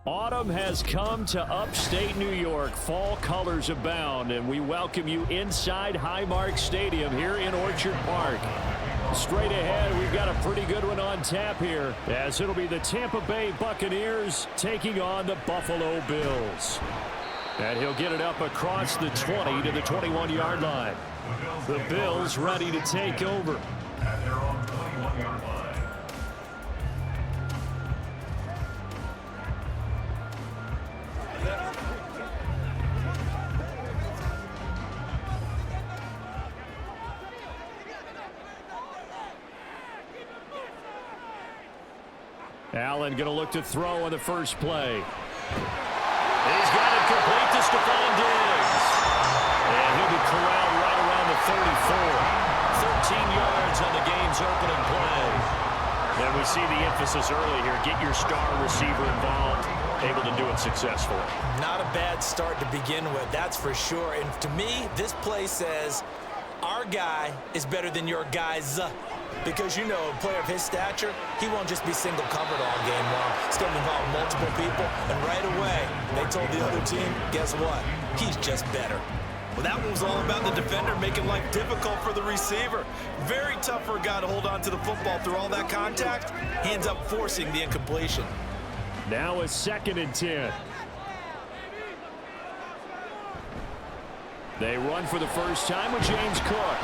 Autumn has come to upstate New York. Fall colors abound, and we welcome you inside Highmark Stadium here in Orchard Park. Straight ahead, we've got a pretty good one on tap here, as it'll be the Tampa Bay Buccaneers taking on the Buffalo Bills. And he'll get it up across the 20 to the 21-yard line. The Bills ready to take over. At their own 21-yard line. Allen going to look to throw on the first play. He's got it complete to Stephon Diggs. And he'll be corralled right around the 34. 13 yards on the game's opening play. And we see the emphasis early here. Get your star receiver involved. Able to do it successfully. Not a bad start to begin with, that's for sure. And to me, this play says our guy is better than your guys. Because, you know, a player of his stature, he won't just be single covered all game long. It's going to involve multiple people. And right away, they told the other team, guess what? He's just better. Well, that one was all about the defender making life difficult for the receiver. Very tough for a guy to hold on to the football through all that contact. He ends up forcing the incompletion. Now a 2nd and 10. They run for the first time with James Cook.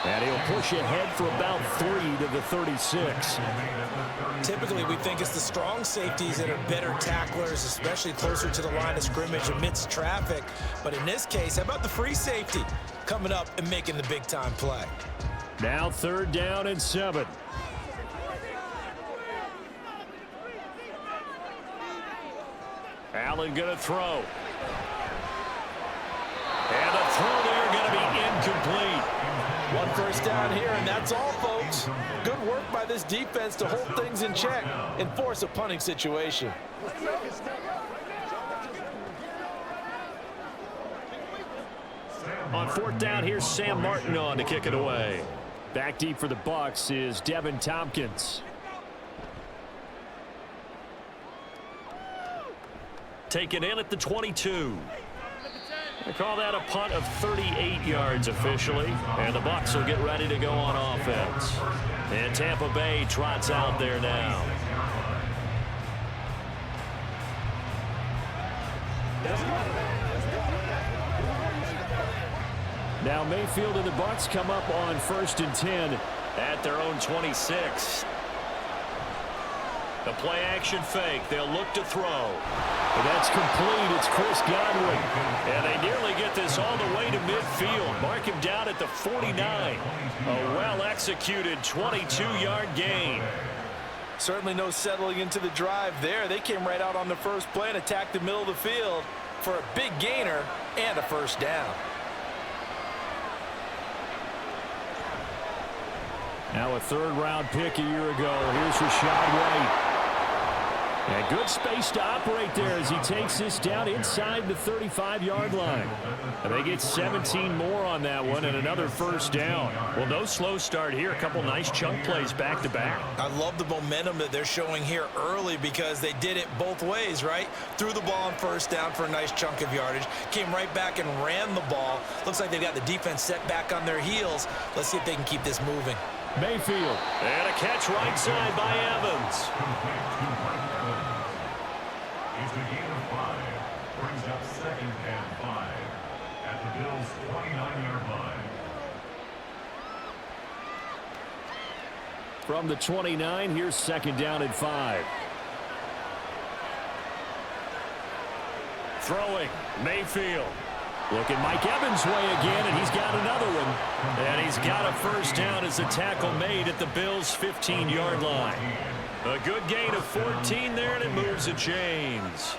And he'll push ahead for about 3 to the 36. Typically, we think it's the strong safeties that are better tacklers, especially closer to the line of scrimmage amidst traffic. But in this case, how about the free safety coming up and making the big-time play? Now 3rd down and 7. Allen going to throw. And the throw there going to be incomplete. One first down here, and that's all, folks. Good work by this defense to hold things in check and force a punting situation. On 4th down, here's Sam Martin on to kick it away. Back deep for the Bucs is Devin Tompkins. Taken in at the 22. They call that a punt of 38 yards officially, and the Bucs will get ready to go on offense. And Tampa Bay trots out there now. Now Mayfield and the Bucs come up on 1st and 10 at their own 26. The play action fake. They'll look to throw. And that's complete. It's Chris Godwin. And they nearly get this all the way to midfield. Mark him down at the 49. A well-executed 22-yard gain. Certainly no settling into the drive there. They came right out on the first play and attacked the middle of the field for a big gainer and a first down. Now a 3rd-round pick a year ago. Here's Rashad White. And good space to operate there as he takes this down inside the 35-yard line. And they get 17 more on that one and another first down. Well, no slow start here. A couple nice chunk plays back-to-back. I love the momentum that they're showing here early because they did it both ways, right? Threw the ball on first down for a nice chunk of yardage. Came right back and ran the ball. Looks like they've got the defense set back on their heels. Let's see if they can keep this moving. Mayfield. And a catch right side by Evans. He's the gain of 5. Brings up 2nd and 5 at the Bills' 29-yard line. From the 29, here's 2nd down and 5. Throwing. Mayfield. Looking Mike Evans' way again, and he's got another one. And he's got a first down as the tackle made at the Bills' 15-yard line. A good gain of 14 there, and it moves the chains.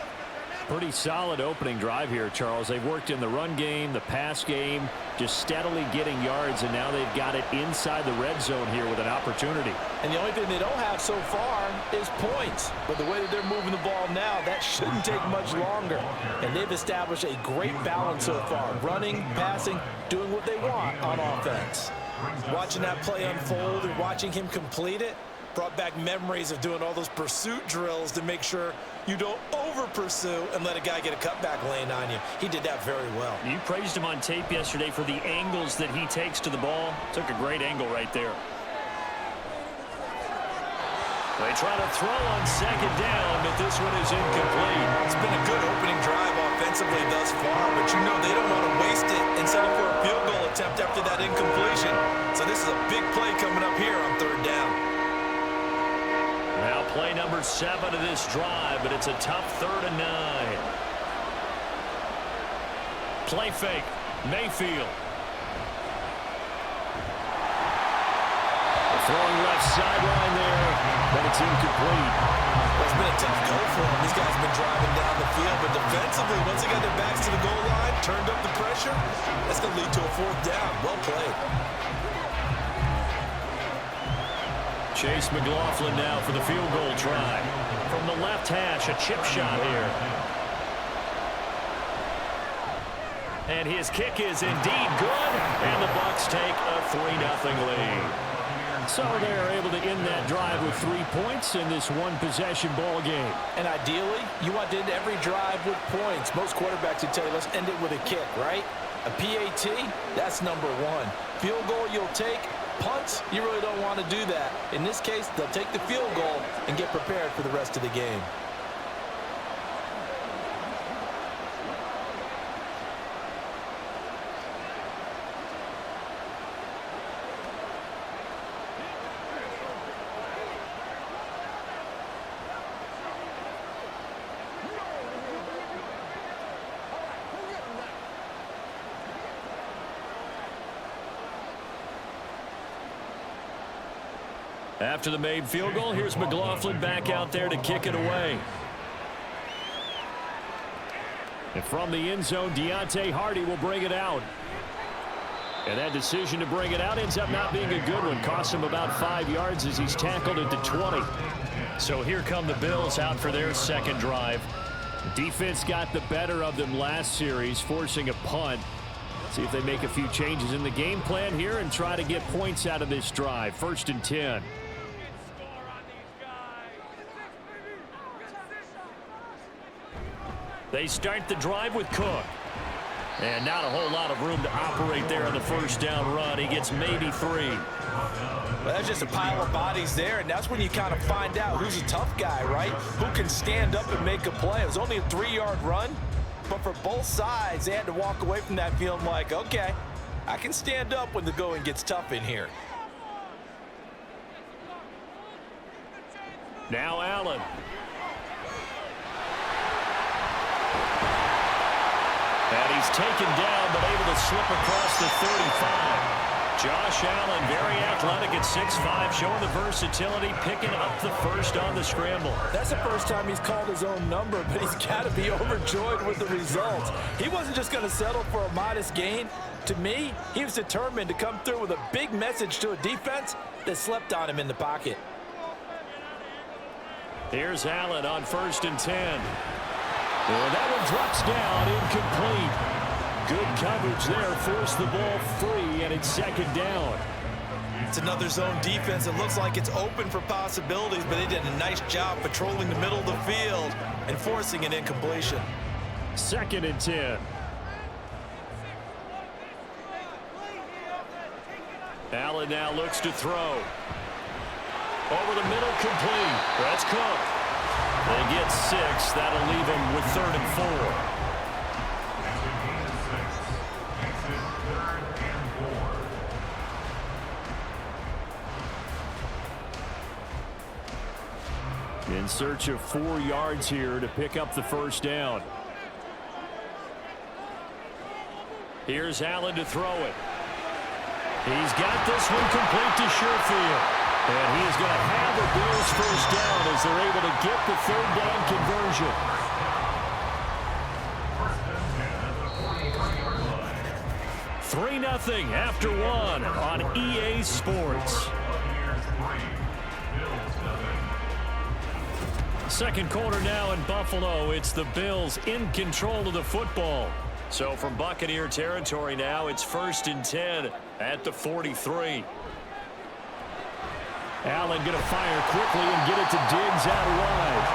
Pretty solid opening drive here, Charles. They've worked in the run game, the pass game, just steadily getting yards, and now they've got it inside the red zone here with an opportunity. And the only thing they don't have so far is points. But the way that they're moving the ball now, that shouldn't take much longer. And they've established a great balance so far. Running, passing, doing what they want on offense. Watching that play unfold and watching him complete it, Brought back memories of doing all those pursuit drills to make sure you don't over-pursue and let a guy get a cutback lane on you. He did that very well. You praised him on tape yesterday for the angles that he takes to the ball. Took a great angle right there. They try to throw on second down, but this one is incomplete. It's been a good opening drive offensively thus far, but you know they don't want to waste it and settle for a field goal attempt after that incompletion. So this is a big play coming up here on third down. Now play number 7 of this drive, but it's a tough 3rd and 9. Play fake, Mayfield. Throwing left sideline there, but it's incomplete. Well, it's been a tough go for him. These guys have been driving down the field, but defensively, once they got their backs to the goal line, turned up the pressure, that's going to lead to a 4th down. Well played. Chase McLaughlin now for the field goal try. From the left hash, a chip shot here. And his kick is indeed good, and the Bucs take a 3-0 lead. So they're able to end that drive with 3 points in this one-possession ball game. And ideally, you want to end every drive with points. Most quarterbacks would tell you, let's end it with a kick, right? A PAT, that's number 1. Field goal you'll take. Punts, you really don't want to do that. In this case, they'll take the field goal and get prepared for the rest of the game. After the made field goal, here's McLaughlin back out there to kick it away. And from the end zone, Deontay Hardy will bring it out. And that decision to bring it out ends up not being a good one. Costs him about 5 yards as he's tackled at the 20. So here come the Bills out for their second drive. The defense got the better of them last series, forcing a punt. See if they make a few changes in the game plan here and try to get points out of this drive. 1st and 10. They start the drive with Cook. And not a whole lot of room to operate there on the first down run. He gets maybe 3. Well, that's just a pile of bodies there, and that's when you kind of find out who's a tough guy, right? Who can stand up and make a play. It was only a 3-yard run, but for both sides, they had to walk away from that feeling like, okay, I can stand up when the going gets tough in here. Now Allen. And he's taken down, but able to slip across the 35. Josh Allen, very athletic at 6'5", showing the versatility, picking up the first on the scramble. That's the first time he's called his own number, but he's got to be overjoyed with the results. He wasn't just going to settle for a modest gain. To me, he was determined to come through with a big message to a defense that slept on him in the pocket. Here's Allen on 1st and 10. And that one drops down, incomplete. Good coverage there, forced the ball free, and it's 2nd down. It's another zone defense. It looks like it's open for possibilities, but they did a nice job patrolling the middle of the field and forcing an incompletion. 2nd and 10. Allen now looks to throw. Over the middle, complete. That's Cook. They get 6. That'll leave him with 3rd and 4. In search of 4 yards here to pick up the first down. Here's Allen to throw it. He's got this one complete to Sherfield. And he is going to have the Bills first down as they're able to get the 3rd down conversion. 3-0 after 1 on EA Sports. Second quarter now in Buffalo. It's the Bills in control of the football. So from Buccaneer territory now, it's 1st and 10 at the 43. Allen going to fire quickly and get it to Diggs out wide.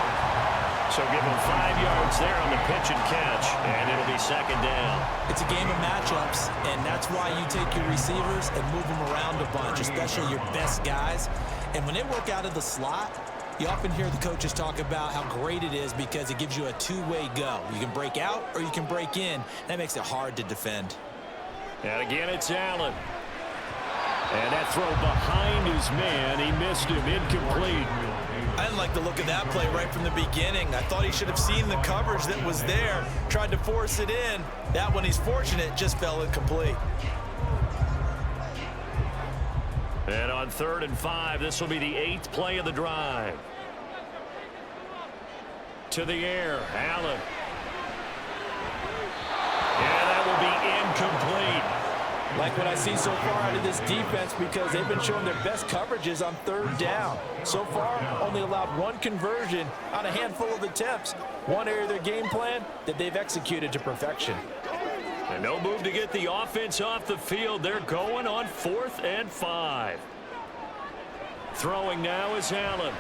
So give him 5 yards there on the pitch and catch, and it'll be second down. It's a game of matchups, and that's why you take your receivers and move them around a bunch, especially your best guys. And when they work out of the slot, you often hear the coaches talk about how great it is because it gives you a two-way go. You can break out or you can break in. That makes it hard to defend. And again, it's Allen. And that throw behind his man, he missed him, incomplete. I didn't like the look of that play right from the beginning. I thought he should have seen the coverage that was there, tried to force it in. That one, he's fortunate, just fell incomplete. And on 3rd and 5, this will be the 8th play of the drive. To the air, Allen. And that will be incomplete. Like what I see so far out of this defense because they've been showing their best coverages on 3rd down. So far, only allowed 1 conversion on a handful of attempts. One area of their game plan that they've executed to perfection. And no move to get the offense off the field. They're going on 4th and 5. Throwing now is Allen.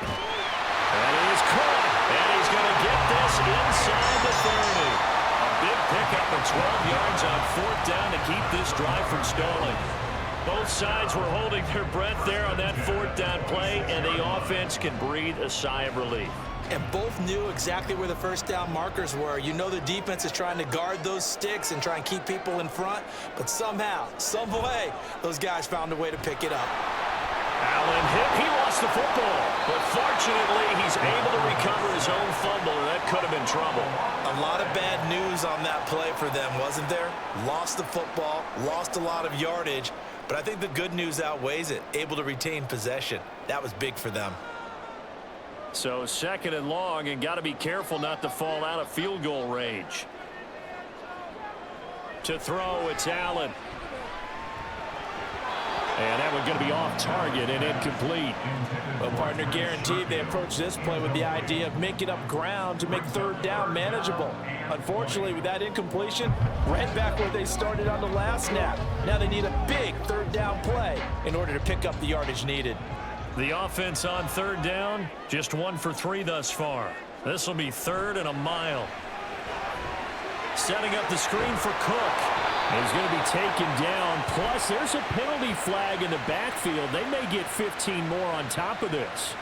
And he is caught. And he's going to get this inside the 30. Big pickup of 12 yards on 4th down to keep this drive from stalling. Both sides were holding their breath there on that 4th down play, and the offense can breathe a sigh of relief. And both knew exactly where the first down markers were. You know the defense is trying to guard those sticks and try and keep people in front, but somehow, some way, those guys found a way to pick it up. Allen hit. He lost the football, but fortunately he's able to recover his own fumble, and that could have been trouble. A lot of bad news on that play for them, wasn't there? Lost the football, lost a lot of yardage, but I think the good news outweighs it. Able to retain possession. That was big for them. So 2nd and long, and got to be careful not to fall out of field goal range. To throw, it's Allen. And that one's going to be off target and incomplete. Well, partner, guaranteed they approach this play with the idea of making up ground to make 3rd down manageable. Unfortunately, with that incompletion, right back where they started on the last snap. Now they need a big 3rd down play in order to pick up the yardage needed. The offense on 3rd down, just 1 for 3 thus far. This will be 3rd and a mile. Setting up the screen for Cook. He's going to be taken down. Plus, there's a penalty flag in the backfield. They may get 15 more on top of this.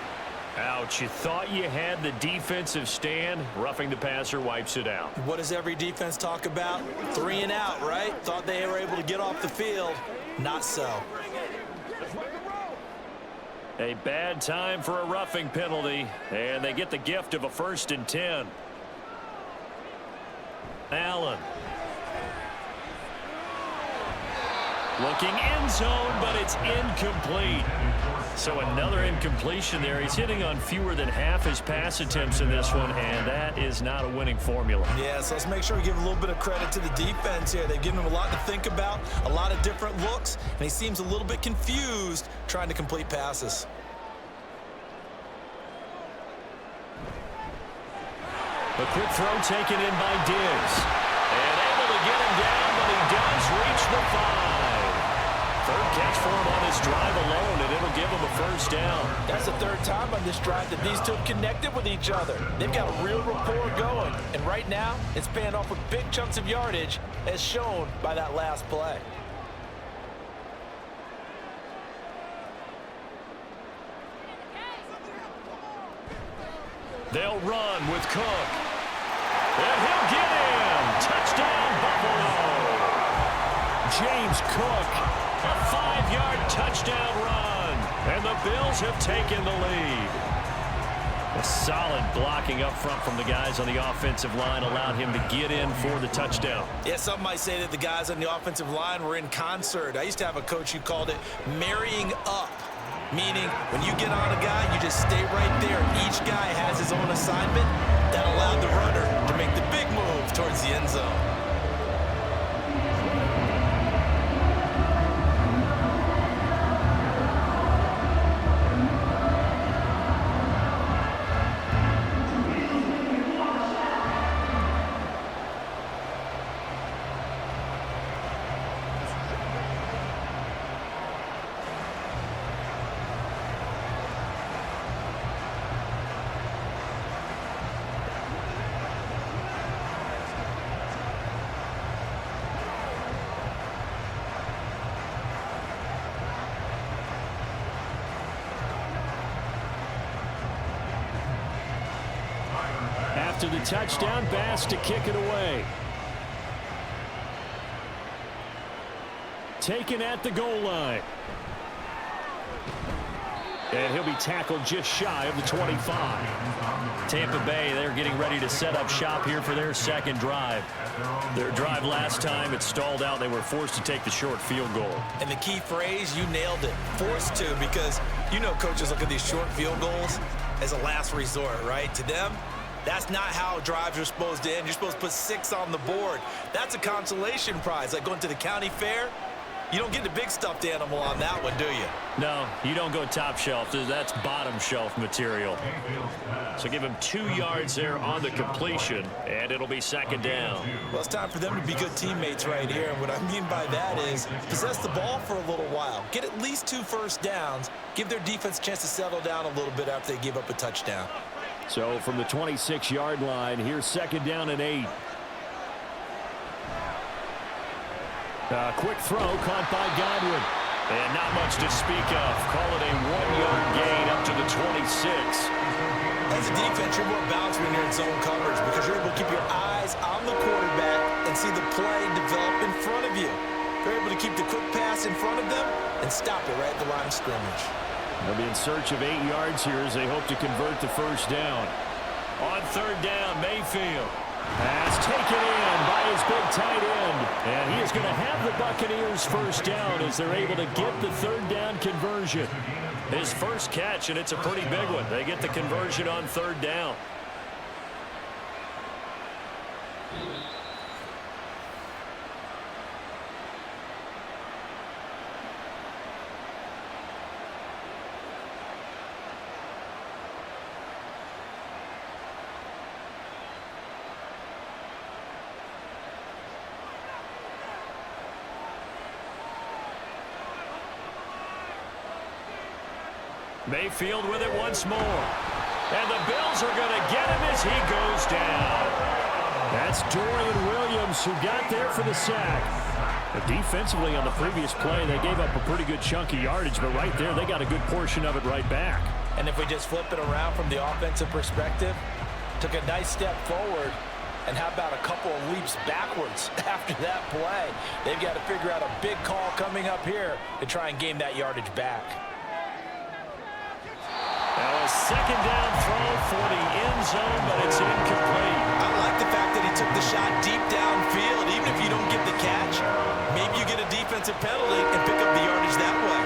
Ouch. You thought you had the defensive stand. Roughing the passer wipes it out. What does every defense talk about? 3 and out, right? Thought they were able to get off the field. Not so. A bad time for a roughing penalty, and they get the gift of a 1st and 10. Allen. Looking end zone, but it's incomplete. So another incompletion there. He's hitting on fewer than half his pass attempts in this one, and that is not a winning formula. Yeah, so let's make sure we give a little bit of credit to the defense here. They've given him a lot to think about, a lot of different looks, and he seems a little bit confused trying to complete passes. A quick throw taken in by Diggs. And able to get him down, but he does reach the 5. 3rd catch for him on this drive alone, and it'll give him a 1st down. That's the 3rd time on this drive that these two have connected with each other. They've got a real rapport going, and right now it's paying off with big chunks of yardage as shown by that last play. They'll run with Cook. And he'll get him. Touchdown, Buffalo. James Cook. A 5-yard touchdown run. And the Bills have taken the lead. A solid blocking up front from the guys on the offensive line allowed him to get in for the touchdown. Yeah, some might say that the guys on the offensive line were in concert. I used to have a coach who called it marrying up, meaning when you get on a guy, you just stay right there. Each guy has his own assignment. That allowed the runner to make the big move towards the end zone. after the touchdown pass to kick it away. Taken at the goal line. And he'll be tackled just shy of the 25. Tampa Bay, they're getting ready to set up shop here for their second drive. Their drive last time, it stalled out. They were forced to take the short field goal. And the key phrase, you nailed it. Forced to, because you know coaches look at these short field goals as a last resort, right? To them, that's not how drives are supposed to end. You're supposed to put 6 on the board. That's a consolation prize, like going to the county fair. You don't get the big stuffed animal on that one, do you? No, you don't go top shelf. That's bottom shelf material. So give him 2 yards there on the completion, and it'll be second down. Well, it's time for them to be good teammates right here. And what I mean by that is possess the ball for a little while. Get at least 2 first downs. Give their defense a chance to settle down a little bit after they give up a touchdown. So from the 26-yard line, here's second down and 8. Quick throw caught by Godwin. And not much to speak of. Call it a 1-yard gain up to the 26. As a defense, you're more balanced when you're in zone coverage because you're able to keep your eyes on the quarterback and see the play develop in front of you. They're able to keep the quick pass in front of them and stop it right at the line of scrimmage. They'll be in search of 8 yards here as they hope to convert the first down. On third down, Mayfield. Pass taken in by his big tight end. And he is going to have the Buccaneers first down as they're able to get the third down conversion. His first catch, and it's a pretty big one. They get the conversion on third down. Mayfield with it once more. And the Bills are going to get him as he goes down. That's Dorian Williams who got there for the sack. But defensively on the previous play, they gave up a pretty good chunk of yardage, but right there, they got a good portion of it right back. And if we just flip it around from the offensive perspective, took a nice step forward, and how about a couple of leaps backwards after that play? They've got to figure out a big call coming up here to try and gain that yardage back. Now a second down throw for the end zone, but it's incomplete. I like the fact that he took the shot deep downfield. Even if you don't get the catch, maybe you get a defensive penalty and pick up the yardage that way.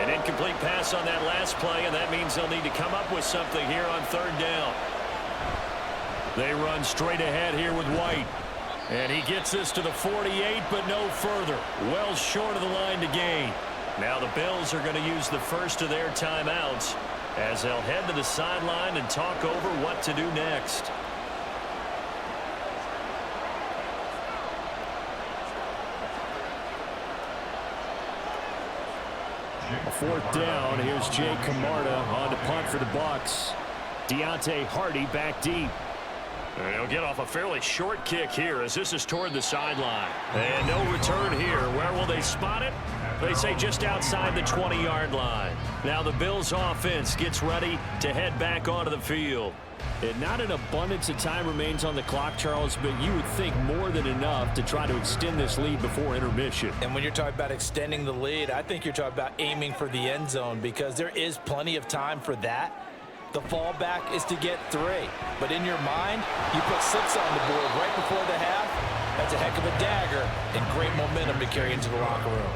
An incomplete pass on that last play, and that means they'll need to come up with something here on third down. They run straight ahead here with White. And he gets this to the 48, but no further. Well short of the line to gain. Now the Bills are going to use the first of their timeouts as they'll head to the sideline and talk over what to do next. A fourth down. Here's Jay Camarda on to punt for the Bucs. Deontay Hardy back deep. And he'll get off a fairly short kick here as this is toward the sideline. And no return here. Where will they spot it? They say just outside the 20-yard line. Now the Bills offense gets ready to head back onto the field. And not an abundance of time remains on the clock, Charles, but you would think more than enough to try to extend this lead before intermission. And when you're talking about extending the lead, I think you're talking about aiming for the end zone because there is plenty of time for that. The fallback is to get 3. But in your mind, you put 6 on the board right before the half. That's a heck of a dagger and great momentum to carry into the locker room.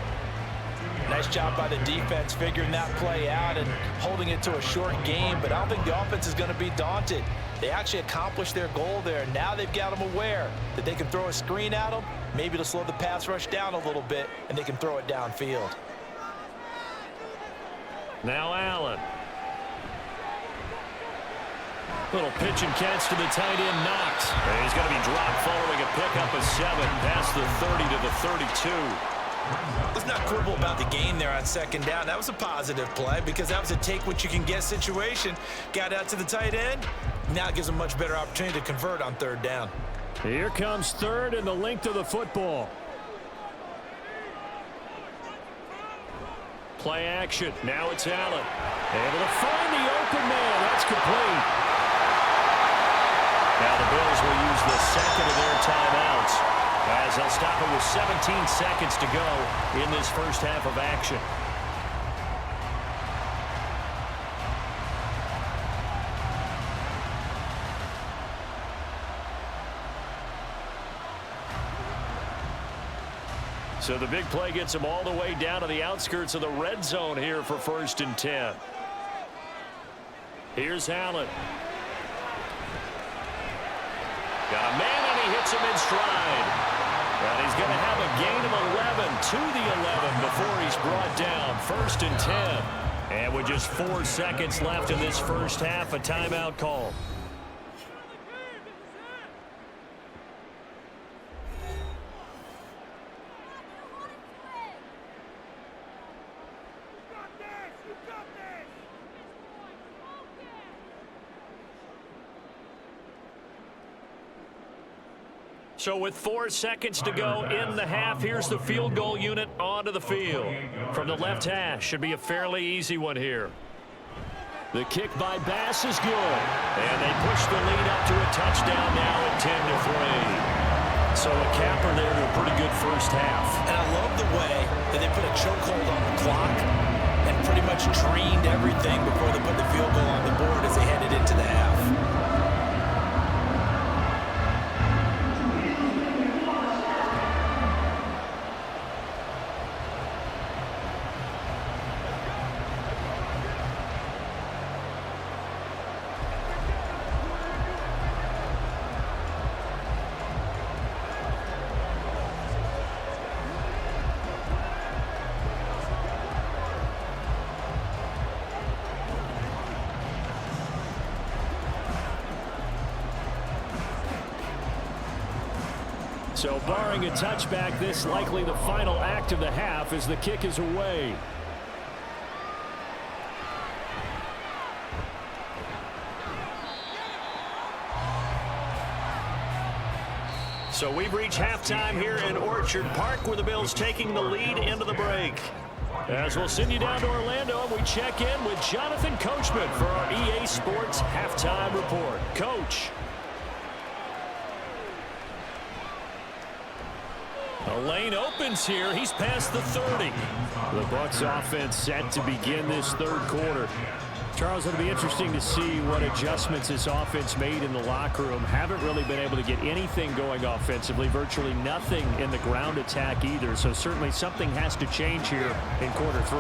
Nice job by the defense figuring that play out and holding it to a short game, but I don't think the offense is going to be daunted. They actually accomplished their goal there. Now they've got them aware that they can throw a screen at them, maybe to slow the pass rush down a little bit, and they can throw it downfield. Now Allen. Little pitch and catch to the tight end, Knox. And he's going to be dropped following a pickup of 7 past the 30 to the 32. Let's not quibble about the gain there on second down. That was a positive play because that was a take-what-you-can-get situation. Got out to the tight end. Now it gives them a much better opportunity to convert on third down. Here comes third and the length of the football. Play action. Now it's Allen. Able to find the open man. That's complete. Now the Bills will use the second of their timeouts as they'll stop it with 17 seconds to go in this first half of action. So the big play gets them all the way down to the outskirts of the red zone here for 1st and 10. Here's Allen. Got a man, and he hits him in stride. And he's going to have a gain of 11 to the 11 before he's brought down. 1st and 10. And with just 4 seconds left in this first half, a timeout call. So with 4 seconds to go in the half, here's the field goal unit onto the field. From the left hash, should be a fairly easy one here. The kick by Bass is good. And they push the lead up to a touchdown now at 10-3. So a capper there to a pretty good first half. And I love the way that they put a chokehold on the clock and pretty much drained everything before they put the field goal on the board as they headed into the half. So barring a touchback, this likely the final act of the half as the kick is away. So we've reached halftime here in Orchard Park, where the Bills taking the lead into the break. As we'll send you down to Orlando, and we check in with Jonathan Coachman for our EA Sports Halftime Report. Coach. The lane opens here. He's past the 30. The Bucs offense set to begin this third quarter. Charles, it'll be interesting to see what adjustments this offense made in the locker room. Haven't really been able to get anything going offensively. Virtually nothing in the ground attack either. So certainly something has to change here in quarter 3.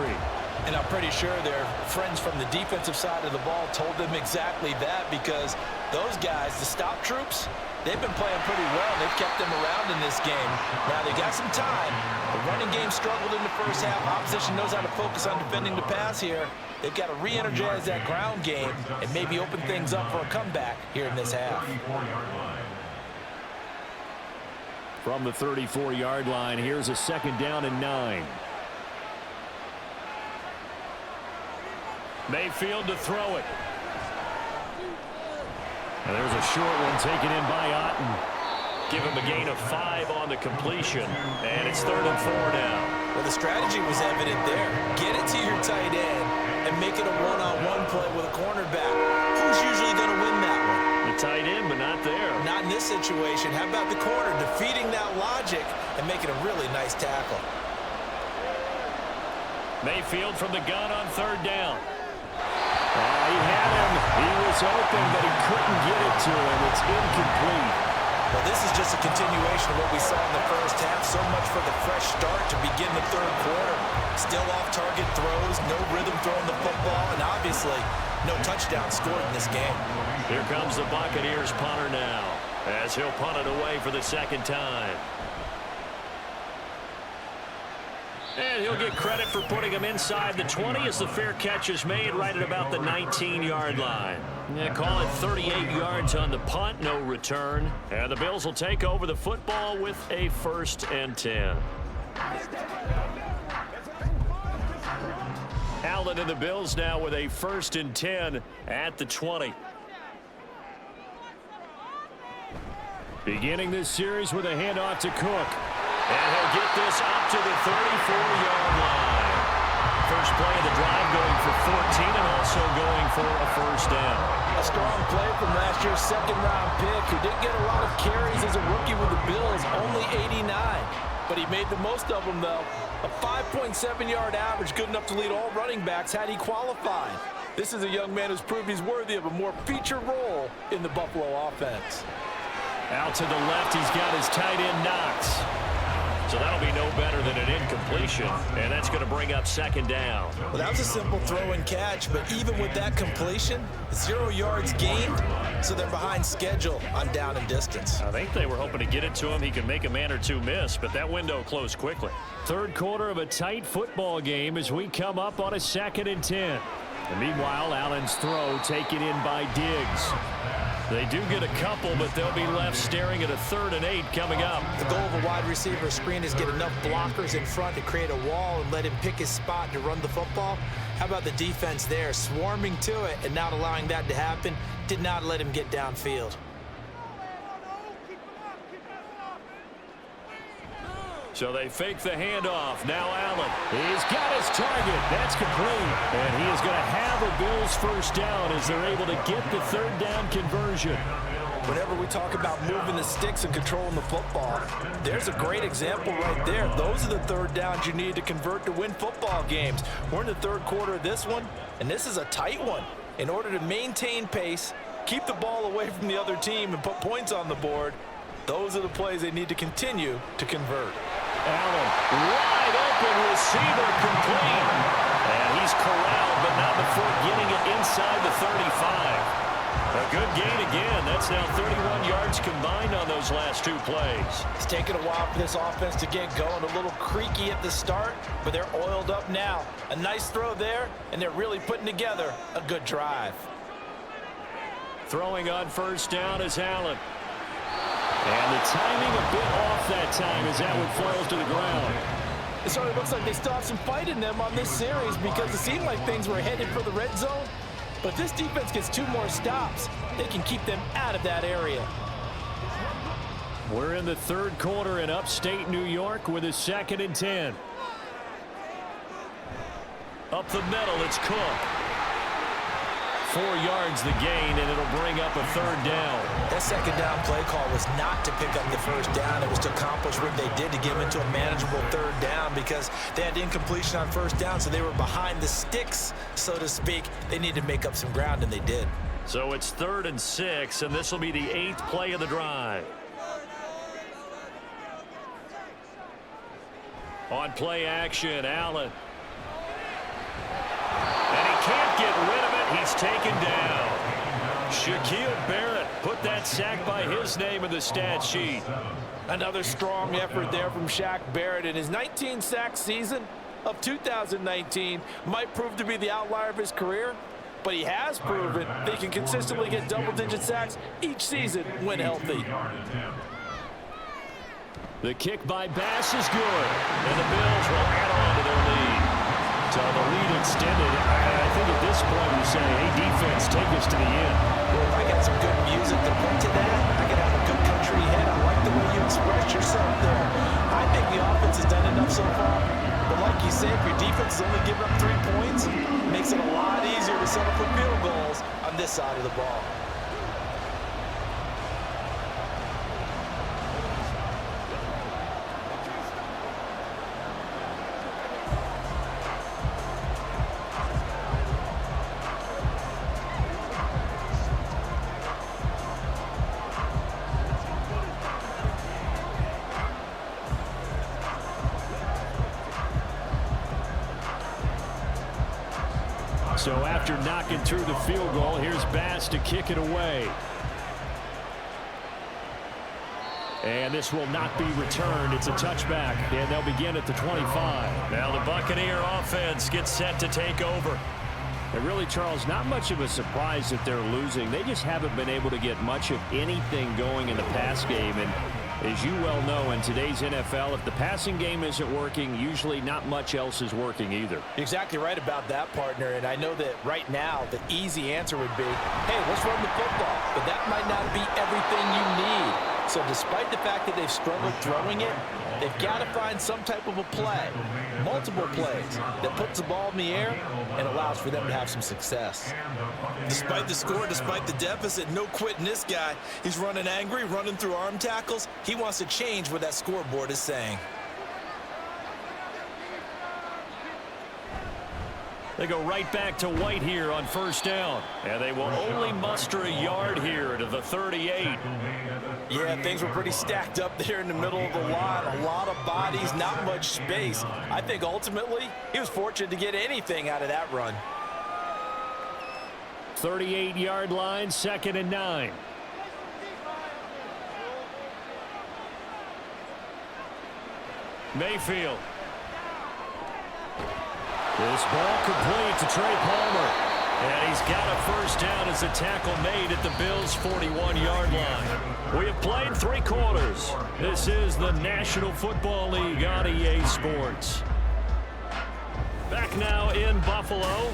And I'm pretty sure their friends from the defensive side of the ball told them exactly that, because those guys, the stop troops, they've been playing pretty well. They've kept them around in this game. Now they got some time. The running game struggled in the first half. Opposition knows how to focus on defending the pass here. They've got to re-energize that ground game and maybe open things up for a comeback here in this half. From the 34-yard line, here's a 2nd down and 9. Mayfield to throw it. And there's a short one taken in by Otten. Give him a gain of 5 on the completion. And it's 3rd and 4 now. Well, the strategy was evident there. Get it to your tight end and make it a one-on-one play with a cornerback. Who's usually going to win that one? The tight end, but not there. Not in this situation. How about the corner defeating that logic and making a really nice tackle? Mayfield from the gun on 3rd down. He had him. He was open, but he couldn't get it to him. It's incomplete. Well, this is just a continuation of what we saw in the first half. So much for the fresh start to begin the third quarter. Still off-target throws, no rhythm throwing the football, and obviously no touchdown scored in this game. Here comes the Buccaneers punter now, as he'll punt it away for the 2nd time. And he'll get credit for putting him inside the 20 as the fair catch is made right at about the 19-yard line. Yeah, call it 38 yards on the punt, no return. And the Bills will take over the football with a 1st and 10. Allen and the Bills now with a 1st and 10 at the 20. Beginning this series with a handoff to Cook. And he'll get this up to the 34-yard line. first play of the drive, going for 14 and also going for a first down. A strong play from last year's second-round pick, who didn't get a lot of carries as a rookie with the Bills, only 89. But he made the most of them, though. A 5.7-yard average, good enough to lead all running backs had he qualified. This is a young man who's proved he's worthy of a more featured role in the Buffalo offense. Out to the left, he's got his tight end Knox. So that'll be no better than an incompletion, and that's going to bring up second down. Well, that was a simple throw and catch, but even with that completion, 0 yards gained, so they're behind schedule on down and distance. I think they were hoping to get it to him. He could make a man or two miss, but that window closed quickly. Third quarter of a tight football game as we come up on a 2nd and 10. And meanwhile, Allen's throw taken in by Diggs. They do get a couple, but they'll be left staring at a 3rd and 8 coming up. The goal of a wide receiver screen is get enough blockers in front to create a wall and let him pick his spot to run the football. How about the defense there, swarming to it and not allowing that to happen? Did not let him get downfield. So they fake the handoff. Now Allen. He's got his target. That's complete. And he is going to have a Bills first down as they're able to get the 3rd down conversion. Whenever we talk about moving the sticks and controlling the football, there's a great example right there. Those are the 3rd downs you need to convert to win football games. We're in the 3rd quarter of this one, and this is a tight one. In order to maintain pace, keep the ball away from the other team, and put points on the board, those are the plays they need to continue to convert. Allen, wide open receiver, complete. And he's corralled, but not before getting it inside the 35. A good gain again. That's now 31 yards combined on those last 2 plays. It's taken a while for this offense to get going. A little creaky at the start, but they're oiled up now. A nice throw there, and they're really putting together a good drive. Throwing on first down is Allen. And the timing a bit off that time as that one falls to the ground. It sort of looks like they still have some fight in them on this series, because it seemed like things were headed for the red zone. But if this defense gets 2 more stops, they can keep them out of that area. We're in the 3rd quarter in upstate New York with a 2nd and 10. Up the middle, it's Cook. 4 yards the gain, and it'll bring up a 3rd down. That 2nd down play call was not to pick up the first down. It was to accomplish what they did to get them into a manageable 3rd down, because they had incompletion on first down, so they were behind the sticks, so to speak. They needed to make up some ground, and they did. So it's 3rd and 6, and this will be the 8th play of the drive. On play action, Allen. And he can't get rid of it. He's taken down. Shaquille Barrett put that sack by his name in the stat sheet. Another strong effort there from Shaq Barrett, in his 19-sack season of 2019 might prove to be the outlier of his career, but he has proven they can consistently get double-digit sacks each season when healthy. The kick by Bass is good, and the Bills will add on to their lead. So the lead extended. I think at this point we say, hey, defense, take us to the end. Well, if I got some good music to put to that, I could have a good country hit. I like the way you expressed yourself there. I think the offense has done enough so far. But like you said, if your defense is only giving up 3 points, it makes it a lot easier to settle for field goals on this side of the ball. So after knocking through the field goal, here's Bass to kick it away. And this will not be returned. It's a touchback, and they'll begin at the 25. Now the Buccaneer offense gets set to take over. And really, Charles, not much of a surprise that they're losing. They just haven't been able to get much of anything going in the pass game. And as you well know, in today's NFL, if the passing game isn't working, usually not much else is working either. You're exactly right about that, partner. And I know that right now the easy answer would be, hey, let's run the football. But that might not be everything you need. So despite the fact that they've struggled throwing it, they've got to find some type of a play, multiple plays, that puts the ball in the air and allows for them to have some success. Despite the score, despite the deficit, no quitting this guy. He's running angry, running through arm tackles. He wants to change what that scoreboard is saying. They go right back to White here on first down. And they will only muster a yard here to the 38. Yeah, things were pretty stacked up there in the middle of the line. A lot of bodies, not much space. I think ultimately he was fortunate to get anything out of that run. 38-yard line, 2nd and 9. Mayfield. This ball complete to Trey Palmer. And he's got a first down as the tackle made at the Bills' 41-yard line. We have played 3 quarters. This is the National Football League on EA Sports. Back now in Buffalo.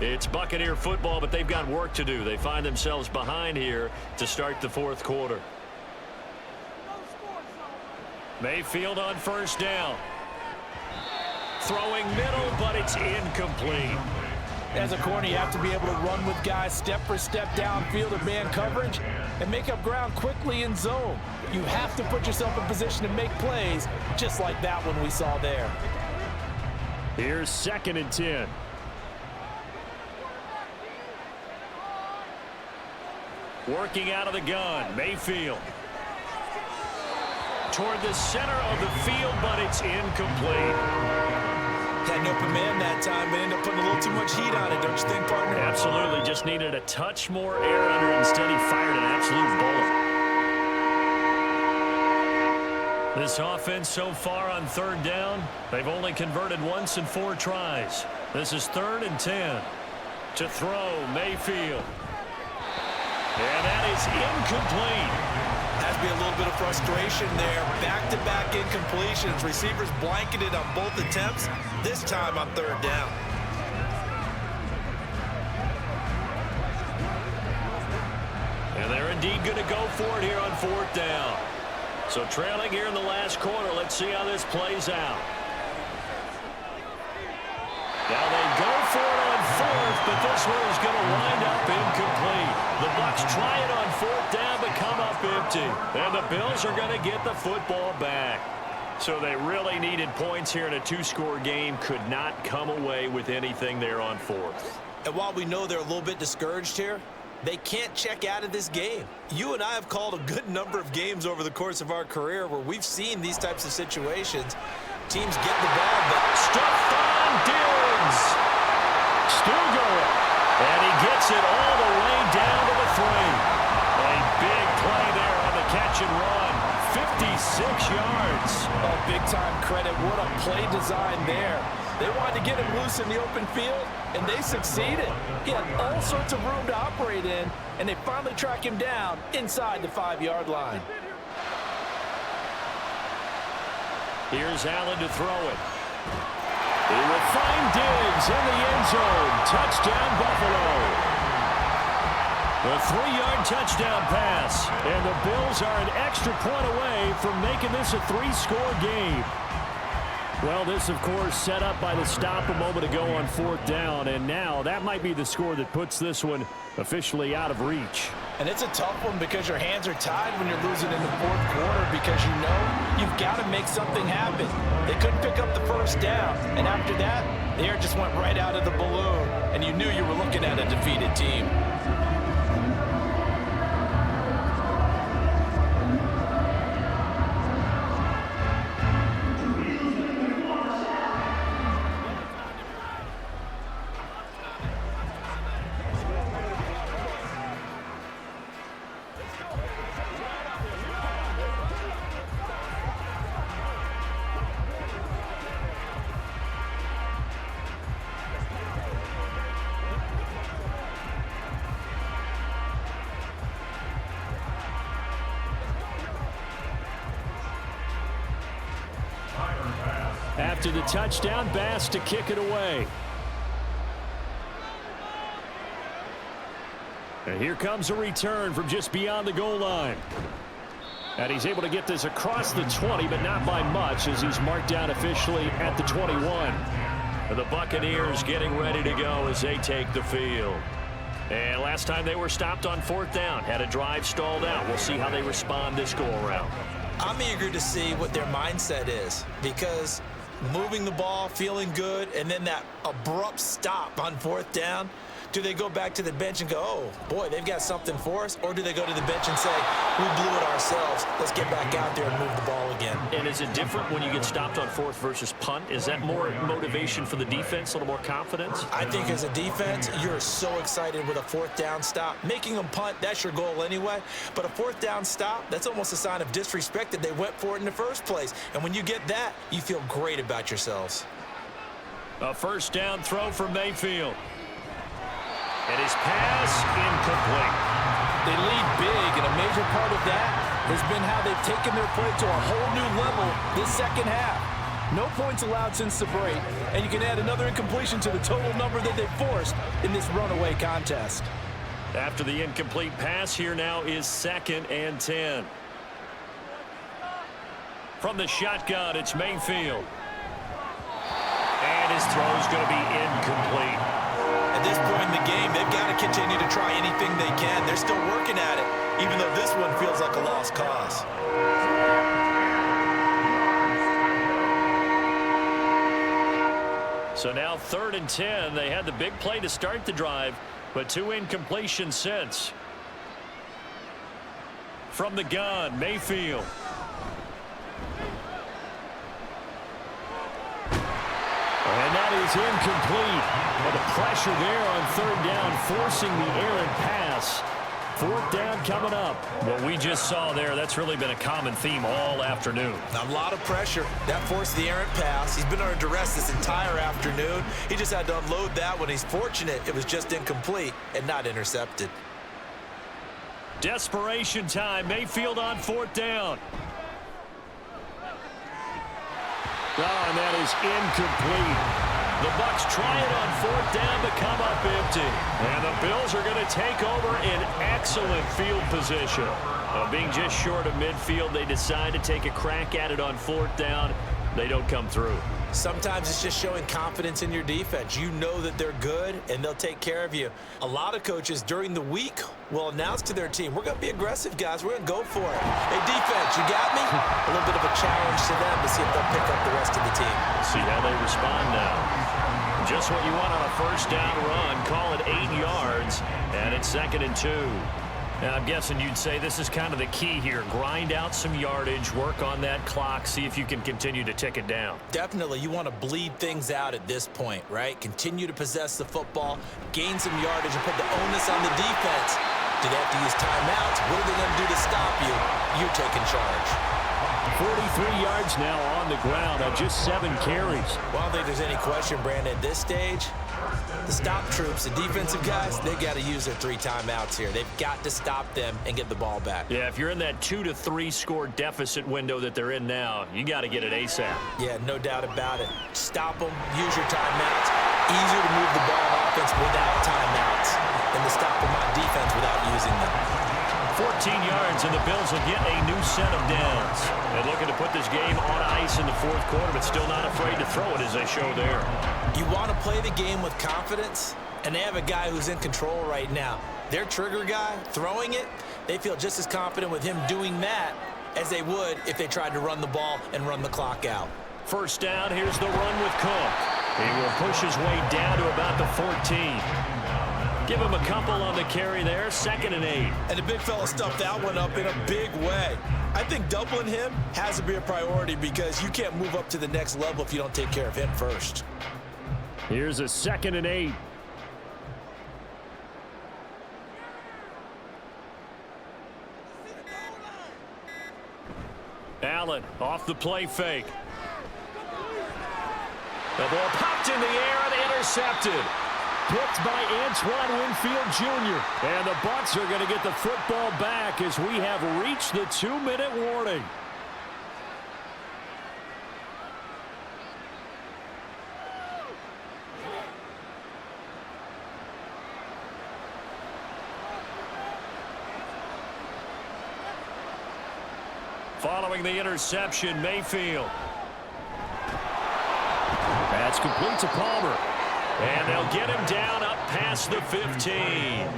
It's Buccaneer football, but they've got work to do. They find themselves behind here to start the 4th quarter. Mayfield on first down. Throwing middle, but it's incomplete. As a corner, you have to be able to run with guys step for step downfield in man coverage and make up ground quickly in zone. You have to put yourself in position to make plays, just like that one we saw there. Here's 2nd and 10. Working out of the gun, Mayfield. Toward the center of the field, but it's incomplete. Had an open man that time, but ended up putting a little too much heat on it, don't you think, partner? Absolutely. Just needed a touch more air under it. Instead, he fired an absolute bullet. This offense so far on 3rd down, they've only converted once in 4 tries. This is 3rd and 10. To throw, Mayfield. And that is incomplete. Has to be a little bit of frustration there. Back-to-back incompletions. Receivers blanketed on both attempts, this time on 3rd down. And they're indeed going to go for it here on 4th down. So trailing here in the last quarter. Let's see how this plays out. Now they go for it on 4th, but this one is going to wind up incomplete. The Bucs try it on 4th down, but come up empty. And the Bills are going to get the football back. So they really needed points here in a 2-score game. Could not come away with anything there on 4th. And while we know they're a little bit discouraged here, they can't check out of this game. You and I have called a good number of games over the course of our career where we've seen these types of situations. Teams get the ball, but stuffed on Diggs. Still going. And he gets it all the way down to the 3. A big play there on the catch and run. 56 yards. Oh, big-time credit. What a play design there. They wanted to get him loose in the open field, and they succeeded. He had all sorts of room to operate in, and they finally track him down inside the 5-yard line. Here's Allen to throw it. He will find Diggs in the end zone. Touchdown, Buffalo. The 3-yard touchdown pass. And the Bills are an extra point away from making this a 3-score game. Well, this, of course, set up by the stop a moment ago on 4th down. And now that might be the score that puts this one officially out of reach. And it's a tough one because your hands are tied when you're losing in the 4th quarter because you know you've got to make something happen. They couldn't pick up the first down. And after that, the air just went right out of the balloon. And you knew you were looking at a defeated team. After the touchdown, Bass to kick it away. And here comes a return from just beyond the goal line. And he's able to get this across the 20, but not by much, as he's marked down officially at the 21. And the Buccaneers getting ready to go as they take the field. And last time they were stopped on 4th down, had a drive stalled out. We'll see how they respond this go-around. I'm eager to see what their mindset is, because moving the ball, feeling good, and then that abrupt stop on 4th down, do they go back to the bench and go, oh, boy, they've got something for us? Or do they go to the bench and say, we blew it ourselves, let's get back out there and move the ball again? And is it different when you get stopped on 4th versus punt? Is that more motivation for the defense, a little more confidence? I think as a defense, you're so excited with a 4th down stop. Making them punt, that's your goal anyway. But a 4th down stop, that's almost a sign of disrespect that they went for it in the first place. And when you get that, you feel great about yourselves. A 1st down throw for Mayfield. And his pass incomplete. They lead big, and a major part of that has been how they've taken their play to a whole new level this second half. No points allowed since the break, and you can add another incompletion to the total number that they've forced in this runaway contest. After the incomplete pass, here now is 2nd and 10. From the shotgun, it's Mayfield. And his throw is going to be incomplete. At this point in the game, they've got to continue to try anything they can. They're still working at it, even though this one feels like a lost cause. So now 3rd and 10. They had the big play to start the drive, but 2 incompletions since. From the gun, Mayfield. And that is incomplete. But the pressure there on 3rd down, forcing the errant pass. 4th down coming up. What we just saw there, that's really been a common theme all afternoon. A lot of pressure. That forced the errant pass. He's been under duress this entire afternoon. He just had to unload that one. He's fortunate it was just incomplete and not intercepted. Desperation time. Mayfield on 4th down. Oh, and that is incomplete. The Bucs try it on 4th down to come up empty. And the Bills are going to take over in excellent field position. Being just short of midfield, they decide to take a crack at it on 4th down. They don't come through. Sometimes it's just showing confidence in your defense. You know that they're good, and they'll take care of you. A lot of coaches during the week will announce to their team, we're going to be aggressive, guys. We're going to go for it. Hey, defense, you got me? A little bit of a challenge to them to see if they'll pick up the rest of the team. See how they respond now. Just what you want on a 1st down run. Call it 8 yards, and it's 2nd and 2. Now, I'm guessing you'd say this is kind of the key here. Grind out some yardage, work on that clock, see if you can continue to tick it down. Definitely. You want to bleed things out at this point, right? Continue to possess the football, gain some yardage, and put the onus on the defense. Do they have to use timeouts? What are they going to do to stop you? You're taking charge. 43 yards now on the ground on just 7 carries. Well, I don't think there's any question, Brandon, at this stage, the stop troops, the defensive guys, they got to use their 3 timeouts here. They've got to stop them and get the ball back. Yeah, if you're in that 2 to 3 score deficit window that they're in now, you got to get it ASAP. Yeah, no doubt about it. Stop them, use your timeouts. Easier to move the ball on offense without timeouts than to stop them on defense without using them. 14 yards, and the Bills will get a new set of downs. They're looking to put this game on ice in the 4th quarter, but still not afraid to throw it as they show there. You want to play the game with confidence, and they have a guy who's in control right now. Their trigger guy, throwing it, they feel just as confident with him doing that as they would if they tried to run the ball and run the clock out. 1st down, here's the run with Cook. He will push his way down to about the 14. Give him a couple on the carry there, 2nd and 8. And the big fella stuffed that one up in a big way. I think doubling him has to be a priority because you can't move up to the next level if you don't take care of him first. Here's a 2nd and 8. Allen off the play fake. The ball popped in the air and intercepted. Picked by Antoine Winfield Jr. And the Bucs are going to get the football back as we have reached the 2-minute warning. Following the interception, Mayfield. That's complete to Palmer. And they'll get him down up past the 15.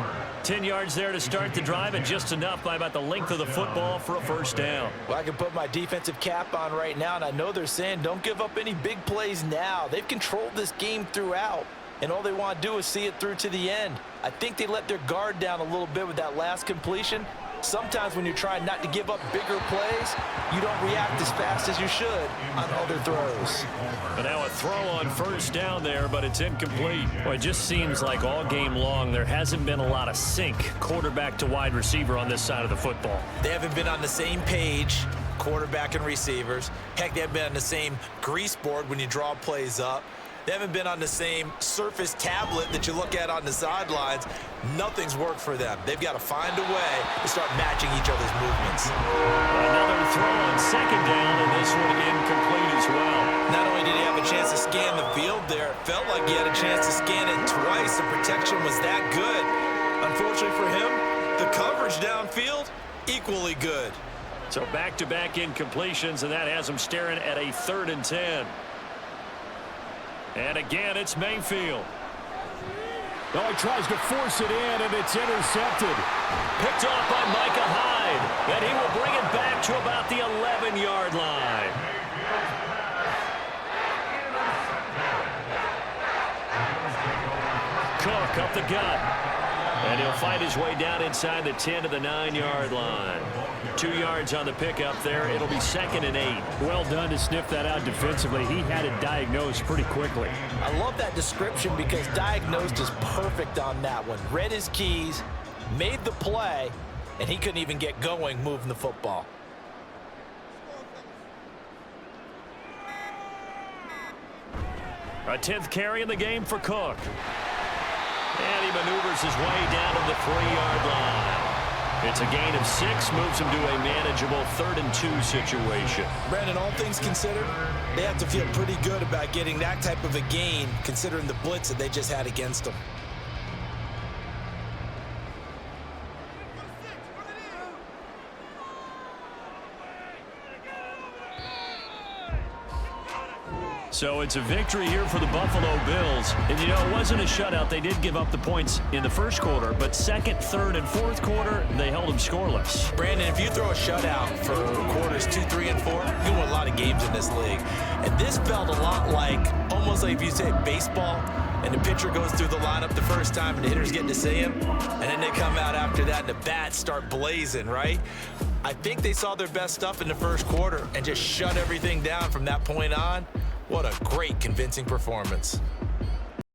10 yards there to start the drive, and just enough by about the length of the football for a first down. Well, I can put my defensive cap on right now, and I know they're saying don't give up any big plays now. They've controlled this game throughout, and all they want to do is see it through to the end. I think they let their guard down a little bit with that last completion. Sometimes when you're trying not to give up bigger plays, you don't react as fast as you should on other throws. But now a throw on first down there, but it's incomplete. Well, it just seems like all game long there hasn't been a lot of sync quarterback to wide receiver on this side of the football. They haven't been on the same page, quarterback and receivers. Heck, they haven't been on the same grease board when you draw plays up. They haven't been on the same Surface tablet that you look at on the sidelines. Nothing's worked for them. They've got to find a way to start matching each other's movements. Another throw on second down, and this one incomplete as well. Not only did he have a chance to scan the field there, it felt like he had a chance to scan it twice. The protection was that good. Unfortunately for him, the coverage downfield, equally good. So back-to-back incompletions, and that has him staring at a 3rd and 10. And again, it's Mayfield. Oh, he tries to force it in, and it's intercepted. Picked off by Micah Hyde. And he will bring it back to about the 11-yard line. Cook up the gut. And he'll fight his way down inside the 10 to the 9-yard line. 2 yards on the pickup there. It'll be 2nd and 8. Well done to sniff that out defensively. He had it diagnosed pretty quickly. I love that description because diagnosed is perfect on that one. Read his keys, made the play, and he couldn't even get going moving the football. A 10th carry in the game for Cook. And he maneuvers his way down to the 3-yard line. It's a gain of 6, moves him to a manageable 3rd and 2 situation. Brandon, all things considered, they have to feel pretty good about getting that type of a gain, considering the blitz that they just had against them. So it's a victory here for the Buffalo Bills. And, you know, it wasn't a shutout. They did give up the points in the first quarter, but second, third, and fourth quarter, they held them scoreless. Brandon, if you throw a shutout for quarters 2, 3, and 4, you win a lot of games in this league. And this felt a lot like, almost like if you say baseball, and the pitcher goes through the lineup the first time and the hitters get to see him, and then they come out after that and the bats start blazing, right? I think they saw their best stuff in the first quarter and just shut everything down from that point on. What a great, convincing performance.